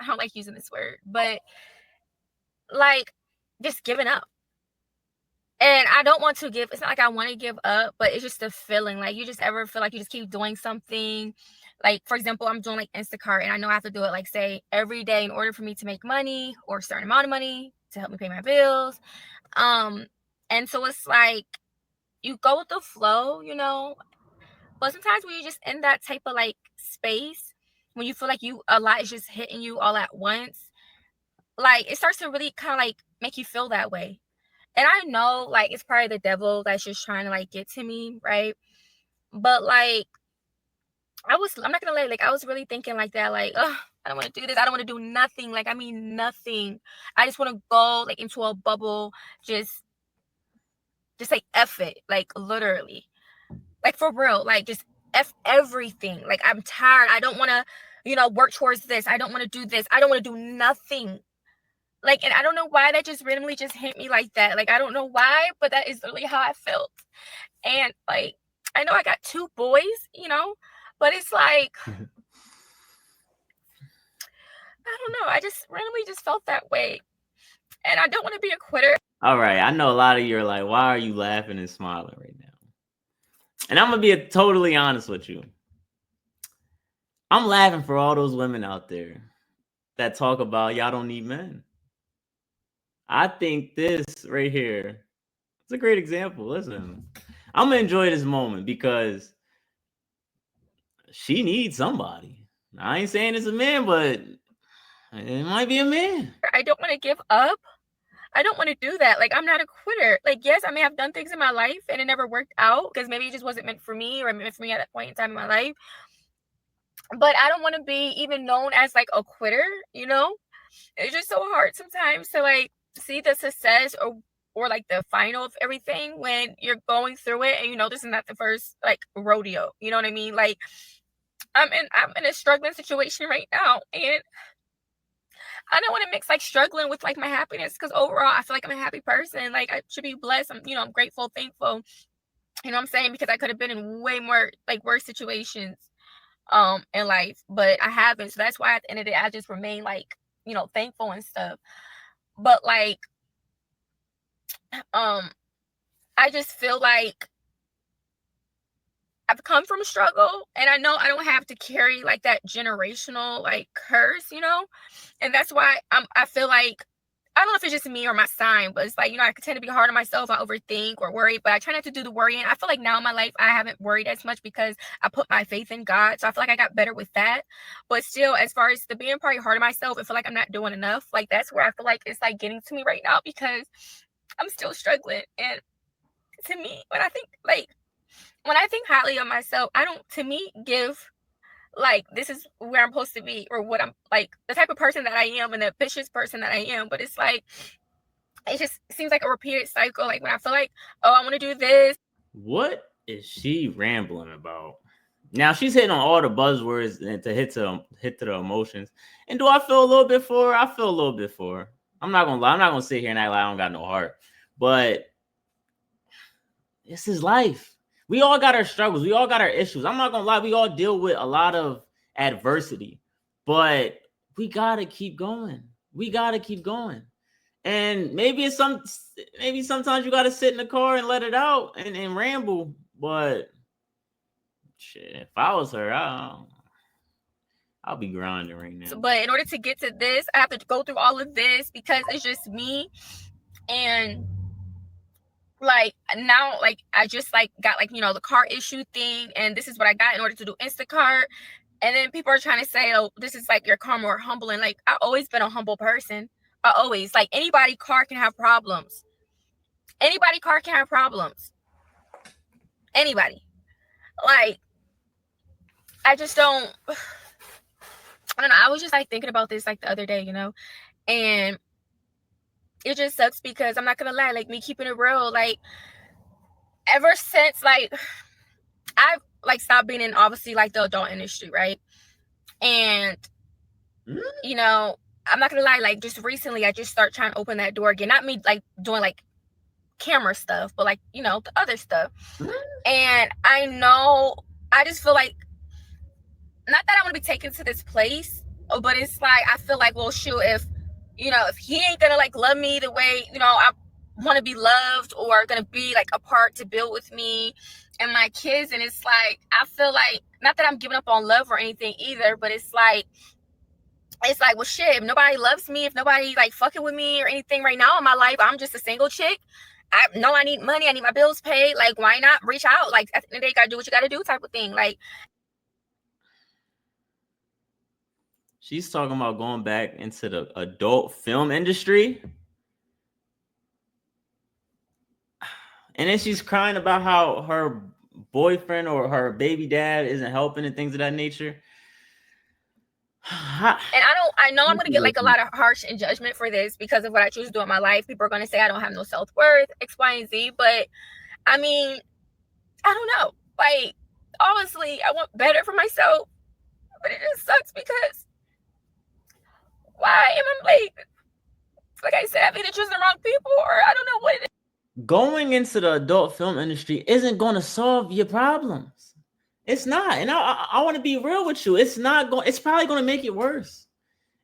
I don't like using this word, but like just giving up. And I don't want to give, it's not like I want to give up, but it's just a feeling. Like, you just ever feel like you just keep doing something. Like, for example, I'm doing like Instacart, and I know I have to do it like, say, every day in order for me to make money or a certain amount of money to help me pay my bills. And so it's like you go with the flow, you know. But sometimes when you just in that type of like space, when you feel like a lot is just hitting you all at once, like it starts to really kind of like make you feel that way. And I know like it's probably the devil that's just trying to like get to me, right? But like I'm not gonna lie, like I was really thinking like that, like, oh, I don't want to do this. I don't want to do nothing. Like, I mean nothing. I just want to go like into a bubble, just like F it, like literally. Like for real, like just F everything. Like I'm tired. I don't want to, work towards this. I don't want to do this. I don't want to do nothing. Like, and I don't know why that just randomly just hit me like that. Like, I don't know why, but that is literally how I felt. And like, I know I got 2 boys, but it's like, I don't know. I just randomly just felt that way. And I don't want to be a quitter. All right. I know a lot of you are like, why are you laughing and smiling right now? And I'm going to be totally honest with you. I'm laughing for all those women out there that talk about y'all don't need men. I think this right here, it's a great example. Listen, I'm going to enjoy this moment because she needs somebody. I ain't saying it's a man, but it might be a man. I don't want to give up. I don't want to do that. Like, I'm not a quitter. Like, yes, I may have done things in my life and it never worked out because maybe it just wasn't meant for me or meant for me at that point in time in my life. But I don't want to be even known as like a quitter, It's just so hard sometimes to like see the success or like the final of everything when you're going through it and this is not the first like rodeo. You know what I mean? Like I'm in a struggling situation right now, and I don't want to mix like struggling with like my happiness, because overall I feel like I'm a happy person. Like I should be blessed. I'm grateful, thankful. You know what I'm saying? Because I could have been in way more like worse situations in life, but I haven't. So that's why at the end of the day I just remain like, thankful and stuff. But like I just feel like I've come from struggle, and I know I don't have to carry like that generational like curse, and that's why I feel like, I don't know if it's just me or my sign, but it's like, I tend to be hard on myself. I overthink or worry, but I try not to do the worrying. I feel like now in my life, I haven't worried as much because I put my faith in God. So I feel like I got better with that. But still, as far as the being probably hard on myself, I feel like I'm not doing enough. Like, that's where I feel like it's like getting to me right now, because I'm still struggling. And to me, when I think highly of myself, I don't, to me, give like this is where I'm supposed to be, or what I'm like, the type of person that I am and the ambitious person that I am. But it's like, it just seems like a repeated cycle. Like when I feel like, oh, I want to do this. What is she rambling about? Now she's hitting on all the buzzwords and to hit to the emotions. And do I feel a little bit for her? I feel a little bit for her. I'm not gonna lie. I'm not gonna sit here and act like I don't got no heart. But this is life. We all got our struggles. We all got our issues. I'm not gonna lie. We all deal with a lot of adversity, but we gotta keep going. We gotta keep going. And maybe sometimes you gotta sit in the car and let it out and ramble. But shit, if I was her, I'll be grinding right now. But in order to get to this, I have to go through all of this because it's just me. And like now, like I just like got like, the car issue thing, and this is what I got in order to do Instacart. And then people are trying to say, oh, this is like your car more humble. And like, I've always been a humble person. I always, like, anybody car can have problems. Anybody car can have problems. Anybody. Like, I just don't, I don't know. I was just like thinking about this like the other day, and it just sucks because I'm not gonna lie, like me keeping it real, like ever since like I've like stopped being in obviously like the adult industry, right? And I'm not gonna lie, like just recently I just start trying to open that door again. Not me like doing like camera stuff, but like, the other stuff. And I know, I just feel like, not that I want to be taken to this place But it's like I feel like, well, shoot, if if he ain't gonna like love me the way I want to be loved, or gonna be like a part to build with me and my kids, and it's like I feel like, not that I'm giving up on love or anything either, but it's like, well, shit, if nobody loves me, if nobody like fucking with me or anything right now in my life, I'm just a single chick. I know I need money, I need my bills paid. Like, why not reach out? Like, at the end of the day, you gotta do what you gotta do, type of thing. Like, She's talking about going back into the adult film industry. And then she's crying about how her boyfriend or her baby dad isn't helping and things of that nature. and I know I'm gonna get like a lot of harsh and judgment for this because of what I choose to do in my life. People are gonna say I don't have no self-worth, X, Y, and Z. But I mean, I don't know. Like, obviously, I want better for myself, but it just sucks because why am I like I said, I've either choosing the wrong people, or I don't know what it is. Going into the adult film industry isn't going to solve your problems. It's not. And I want to be real with you. It's not going. It's probably going to make it worse.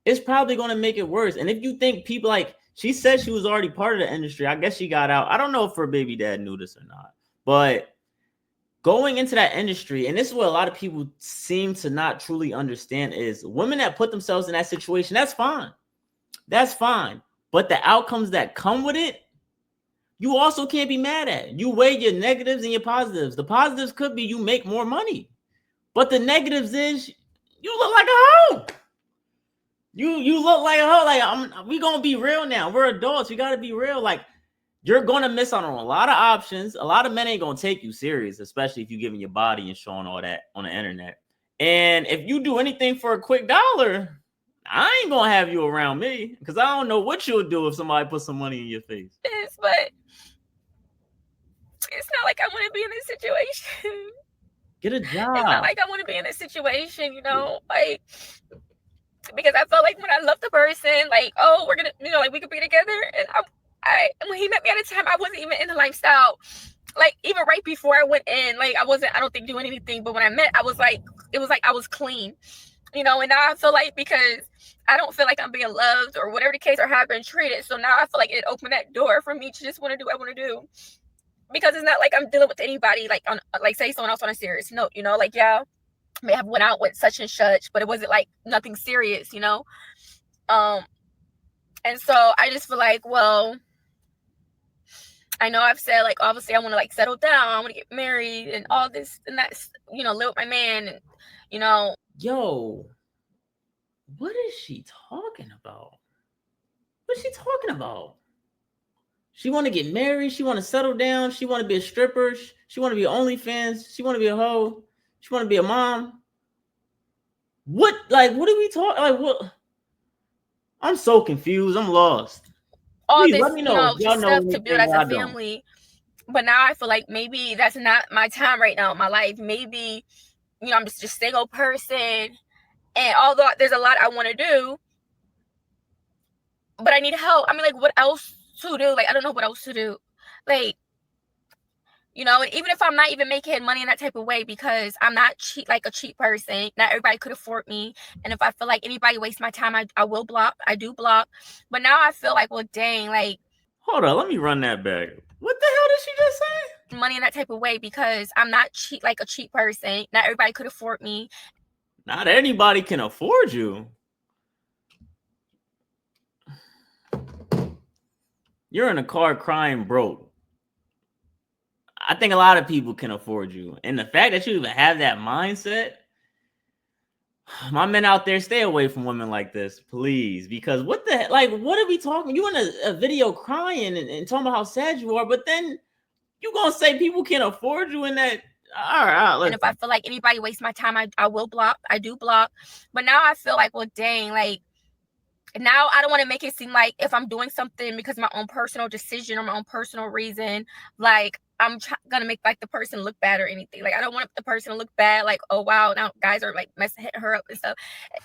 It's probably going to make it worse. And if you think people, like, she said she was already part of the industry, I guess she got out. I don't know if her baby dad knew this or not, but going into that industry, and this is what a lot of people seem to not truly understand, is women that put themselves in that situation, that's fine. That's fine. But the outcomes that come with it, you also can't be mad at. You weigh your negatives and your positives. The positives could be you make more money, but the negatives is you look like a hoe. You look like a hoe. Like, we gonna be real now. We're adults. We gotta be real. Like, you're gonna miss out on a lot of options. A lot of men ain't gonna take you serious, especially if you're giving your body and showing all that on the internet. And if you do anything for a quick dollar, I ain't gonna have you around me, because I don't know what you'll do if somebody puts some money in your face. But it's not like I want to be in this situation. Get a It's not job. like I want to be in this situation, like, because I felt like when I loved the person, like, oh, we're gonna, like, we could be together, and when he met me at a time, I wasn't even in the lifestyle. Like, even right before I went in, like, I don't think doing anything, but when I met, I was like, it was like I was clean, and now I feel like, because I don't feel like I'm being loved or whatever the case, or how I've been treated, so now I feel like it opened that door for me to just want to do what I want to do. Because it's not like I'm dealing with anybody, like, on, like, say someone else on a serious note, like, yeah, I may have went out with such and such, but it wasn't like nothing serious, and so I just feel like, well, I know I've said, like, obviously I want to, like, settle down, I want to get married and all this and that's, live with my man, and Yo, what is she talking about? What's she talking about? She want to get married. She want to settle down. She want to be a stripper. She want to be OnlyFans. She want to be a hoe. She want to be a mom. What are we talking? Like, what? I'm so confused. I'm lost. all Please this, let me know if y'all know stuff to build anything as a I don't. family. But now I feel like maybe that's not my time right now in my life. Maybe, I'm just a single person, and although there's a lot I want to do, but I need help. I mean, like, what else to do? Like, I don't know what else to do. Like, and even if I'm not even making money in that type of way, because I'm not cheap, like a cheap person, not everybody could afford me. And if I feel like anybody wastes my time, I will block. I do block. But now I feel like, well, dang, like, Hold on, let me run that back. What the hell did she just say? money in that type of way, because I'm not cheap, like a cheap person. Not everybody could afford me. Not anybody can afford you. You're in a car crying broke. I think a lot of people can afford you. And the fact that you even have that mindset, my men out there, stay away from women like this, please. Because what the heck? Like, what are we talking? You in a video crying and talking about how sad you are, but then you gonna say people can't afford you in that? All right, And if I feel like anybody wastes my time, I will block. I do block. But now I feel like, well, dang, like, now I don't want to make it seem like if I'm doing something because my own personal decision or my own personal reason, like, I'm gonna make, like, the person look bad or anything. Like, I don't want the person to look bad, like, oh wow, now guys are like messing her up and stuff.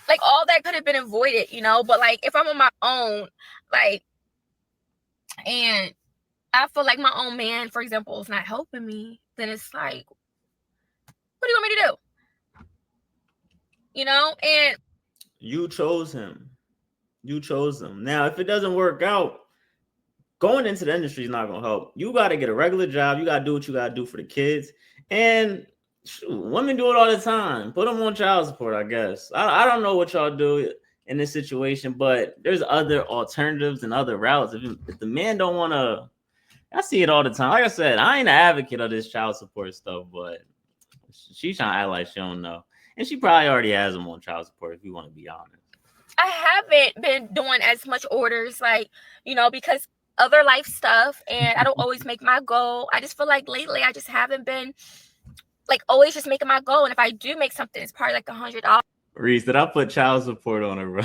Like, all that could have been avoided, But like, if I'm on my own, like, and I feel like my own man, for example, is not helping me, then it's like, what do you want me to do? And You chose him. You chose him. Now, if it doesn't work out, going into the industry is not gonna help. You gotta get a regular job. You gotta do what you gotta do for the kids. And shoot, women do it all the time. Put them on child support, I guess. I don't know what y'all do in this situation, but there's other alternatives and other routes. If the man don't want to, I see it all the time. Like I said, I ain't an advocate of this child support stuff, but she's trying to act like she don't know, and she probably already has them on child support. If you want to be honest, I haven't been doing as much orders, like, because other life stuff, and I don't always make my goal. I just feel like lately I just haven't been like always just making my goal, and if I do make something, it's probably like $100. Reese, did I put child support on her, bro?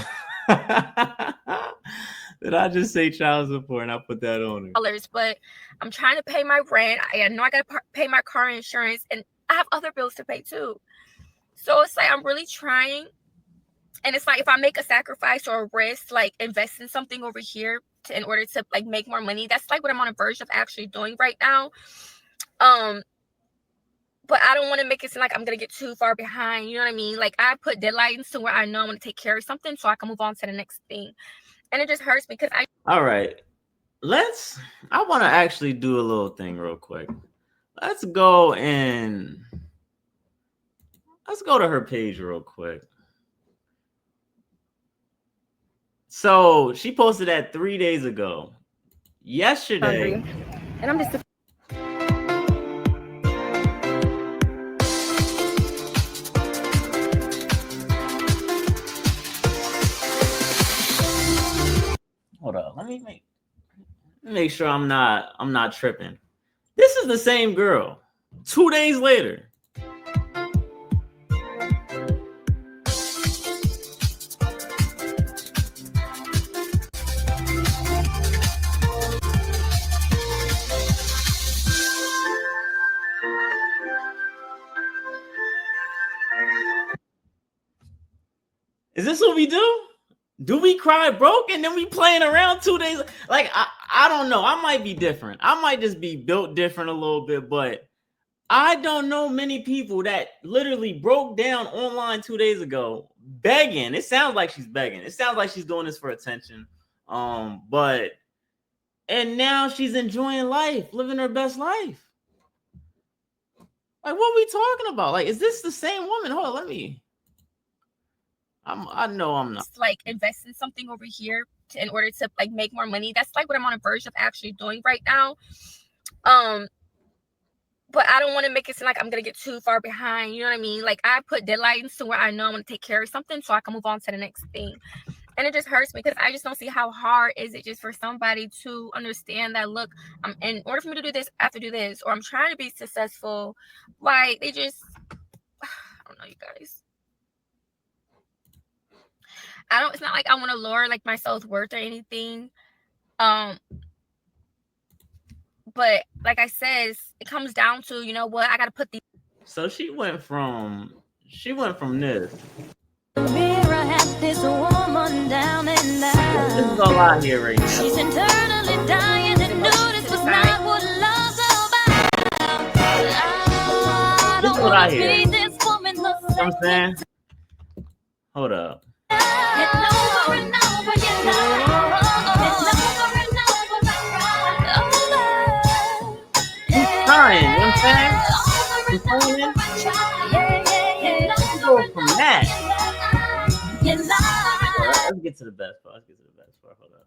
Did I just say child support and I put that on her? But I'm trying to pay my rent. I know I gotta pay my car insurance, and I have other bills to pay too. So it's like I'm really trying, and it's like if I make a sacrifice or a risk, like invest in something over here in order to like make more money, that's like what I'm on the verge of actually doing right now. But I don't want to make it seem like I'm gonna get too far behind. You know what I mean? Like I put deadlines to where I know I'm gonna take care of something so I can move on to the next thing. And it just hurts because all right. I want to actually do a little thing real quick. Let's go to her page real quick. So she posted that 3 days ago. Yesterday. hungry. And I'm just Hold up. Let me make sure I'm not tripping. This is the same girl. 2 days later. Is this what we do? Do we cry broke and then we playing around 2 days? Like, I don't know. I might be different. I might just be built different a little bit, but I don't know many people that literally broke down online 2 days ago begging. It sounds like she's begging. It sounds like she's doing this for attention. But and now she's enjoying life, living her best life. Like, what are we talking about? Like, is this the same woman? Hold on, let me. I know I'm not. like invest in something over here in order to like make more money. That's like what I'm on the verge of actually doing right now. But I don't want to make it seem like I'm gonna get too far behind. You know what I mean? Like I put deadlines to where I know I'm gonna take care of something so I can move on to the next thing. And it just hurts me because I just don't see how hard is it just for somebody to understand that, look, in order for me to do this, I have to do this, or I'm trying to be successful. Like they just, I don't know, you guys. It's not like I want to lower like my self-worth or anything. But like I said, it comes down to, you know what, I gotta put these. So she went from this. This woman down and down. This is a lot here right now. She's internally dying and knew this was not what love's about. This is what I hear. This woman You know what I'm saying? Hold up. He's trying, you know what I'm saying? Complaining. Let's go from that. Let's get to the best part. Hold up.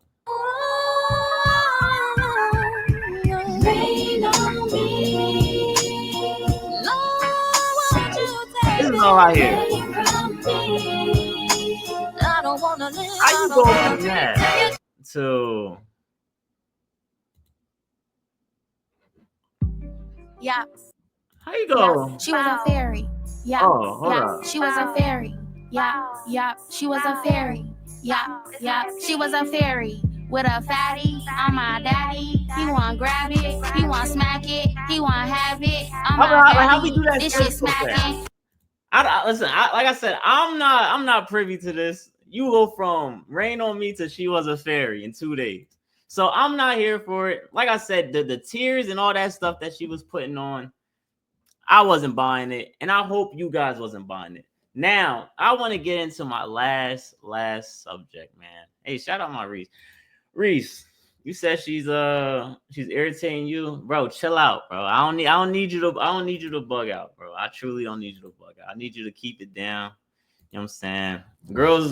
This is all I hear. How you go from that to? Yeah. How you go? Yeah. She was a fairy. Yeah. Oh, hold yeah. up. She was a fairy. Yeah. Yeah. She was a fairy. Yeah. Yeah. She was a fairy. With a fatty, I'm my daddy. He want grab it, he want smack it, he want have it. How we do that? This shit smacking. Listen, like I said, I'm not privy to this. You go from rain on me to she was a fairy in 2 days. So I'm not here for it. Like I said, the tears and all that stuff that she was putting on, I wasn't buying it. And I hope you guys wasn't buying it. Now, I want to get into my last subject, man. Hey, shout out my Reese. Reese, you said she's irritating you, bro. Chill out, bro. I don't need you to bug out, bro. I truly don't need you to bug out. I need you to keep it down. You know what I'm saying? Girls